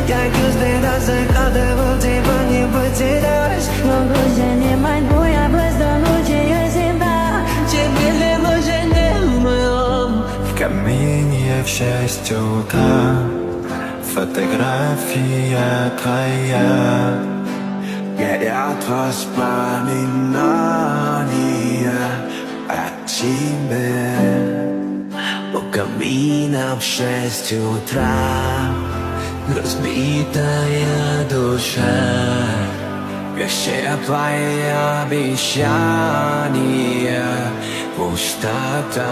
Я каждый раз закладывал, тебя не потеряешь. Но грустно не могу я без до ночи я себя. Тебе не нужен не моем. В камине в 6 утра фотография твоя. Горят воспоминания о тебе. У камина в 6 утра разбитая душа. Все твои обещания пустота.